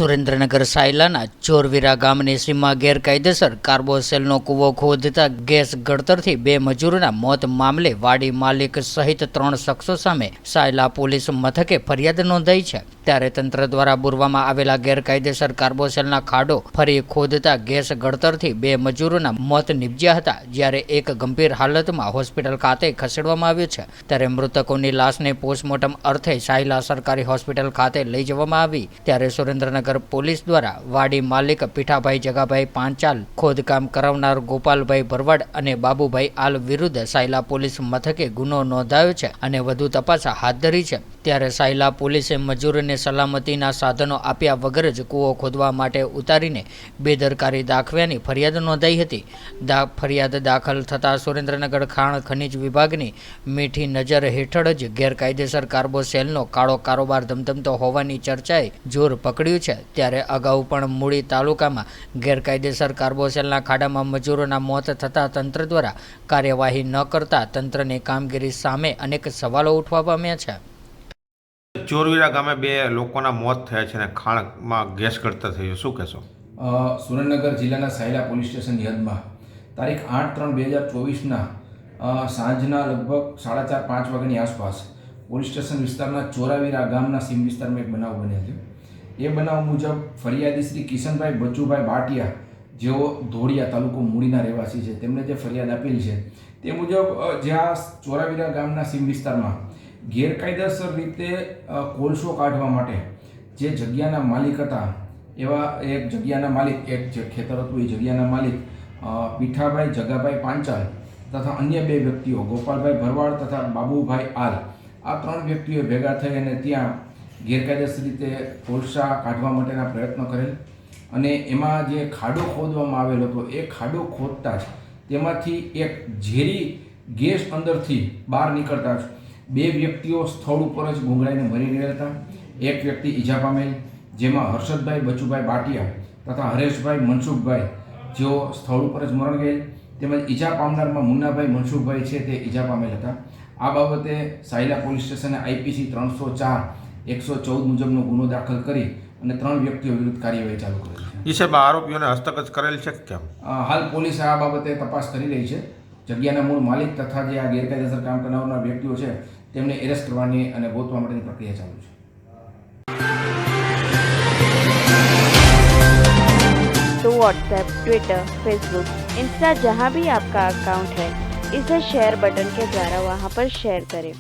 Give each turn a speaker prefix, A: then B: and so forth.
A: સુરેન્દ્રનગર સાયલાના ચોરવીરા ગામની સીમમાં ગેરકાયદેસર કાર્બોસેલનો કૂવો ખોદતા ગેસ ગળતરથી 2 મજૂરોના મોત મામલે વાડી માલિક સહિત 3 શખ્સો સામે સાયલા પોલીસ મથકે ફરિયાદ નોંધાઈ છે। ત્યારે તંત્ર દ્વારા બુરવામાં આવેલા ગેરકાયદેસર કાર્બોસેલના ખાડો ફરી ખોદતા ગેસ ગળતરથી 2 મજૂરોના મોત નિપજ્યા હતા, જ્યારે એક ગંભીર હાલતમાં હોસ્પિટલ ખાતે ખસેડવામાં આવ્યો છે। ત્યારે મૃતકોની લાશને પોસ્ટમોર્ટમ અર્થે સાયલા સરકારી હોસ્પિટલ ખાતે લઈ જવામાં આવી। ત્યારે સુરેન્દ્રનગર પોલીસ દ્વારા વાડી માલિક પીઠાભાઈ જગાભાઈ પાંચાલ, ખોદકામ કરાવનાર ગોપાલભાઈ ભરવાડ અને બાબુભાઈ આલ વિરુદ્ધ સાયલા પોલીસ મથકે ગુનો નોંધાયો છે અને વધુ તપાસ હાથ ધરી છે। ત્યારે સાયલા પોલીસે મજૂરોને સલામતીના સાધનો આપ્યા વગર જ કૂવો ખોદવા માટે ઉતારીને બેદરકારી દાખવ્યાની ફરિયાદ નોંધાઈ હતી। ફરિયાદ દાખલ થતાં સુરેન્દ્રનગર ખાણ ખનીજ વિભાગની મીઠી નજર હેઠળ જ ગેરકાયદેસર કાર્બોસેલનો કાળો કારોબાર ધમધમતો હોવાની ચર્ચાએ જોર પકડ્યું છે। ત્યારે અગાઉ પણ મૂળી તાલુકામાં ગેરકાયદેસર કાર્બોસેલના ખાડામાં મજૂરોના મોત થતાં તંત્ર દ્વારા કાર્યવાહી ન કરતા તંત્રની કામગીરી સામે અનેક સવાલો ઉઠવા પામ્યા છે।
B: ચોરવીરા ગામે 2 લોકોના મોત થયા છે અને ખાણમાં ગેસ ગળતર થયો, શું કહેશો?
C: સુરેન્દ્રનગર જિલ્લાના સાયલા પોલીસ સ્ટેશનની હદમાં તારીખ 8/3/2024ના સાંજના લગભગ 4:30-5 વાગ્યાની આસપાસ પોલીસ સ્ટેશન વિસ્તારના ચોરાવીરા ગામના સીમ વિસ્તારમાં એક બનાવ બન્યો હતો। એ બનાવ મુજબ ફરિયાદી શ્રી કિશનભાઈ બચુભાઈ બાટિયા, જેઓ ધોળિયા તાલુકો મૂળીના રહેવાસી છે, તેમણે જે ફરિયાદ આપેલી છે તે મુજબ જ્યાં ચોરાવીરા ગામના સીમ વિસ્તારમાં ગેરકાયદેસર રીતે કોલસો કાઢવા માટે જે જગ્યાના માલિક હતા, એવા એક જગ્યાના માલિક, એક જે ખેતર હતું એ જગ્યાના માલિક પીઠાભાઈ જગાભાઈ પાંચાલ તથા અન્ય 2 વ્યક્તિઓ ગોપાલભાઈ ભરવાડ તથા બાબુભાઈ આલ, આ 3 વ્યક્તિઓ ભેગા થઈ અને ત્યાં ગેરકાયદેસર રીતે કોલસા કાઢવા માટેના પ્રયત્નો કરેલ અને એમાં જે ખાડો ખોદવામાં આવેલો હતો એ ખાડો ખોદતા જ તેમાંથી એક ઝેરી ગેસ અંદરથી બહાર નીકળતા જ 2 વ્યક્તિઓ સ્થળ ઉપર જ ગુંગળાઈને મરી ગયા હતા। એક વ્યક્તિ ઈજા પામેલ, જેમાં હર્ષદભાઈ બચુભાઈ બાટિયા તથા હરેશભાઈ મનસુખભાઈ, જેઓ સ્થળ ઉપર જ મરણ ગયેલ, તેમજ ઈજા પામનારમાં મુન્નાભાઈ મનસુખભાઈ છે તે ઈજા પામેલ હતા। આ બાબતે સાયલા પોલીસ સ્ટેશને IPC 304/114 મુજબનો ગુનો દાખલ કરી અને 3 વ્યક્તિઓ વિરુદ્ધ કાર્યવાહી ચાલુ કરેલ છે।
B: એ સાહેબ, આરોપીઓને હસ્તગત કરેલ છે કેમ?
C: હાલ પોલીસ આ બાબતે તપાસ કરી રહી છે। જગ્યાના મૂળ માલિક તથા જે આ ગેરકાયદેસર કામ કરનારના વ્યક્તિઓ છે તેમને એરેસ્ટ કરવાની અને ગોતવા માટેની પ્રક્રિયા ચાલુ છે।
D: तो व्हाट्सएप, ट्विटर, फेसबुक, इंस्टा जहाँ भी आपका अकाउंट है, इसे शेयर बटन के द्वारा वहाँ पर शेयर करें।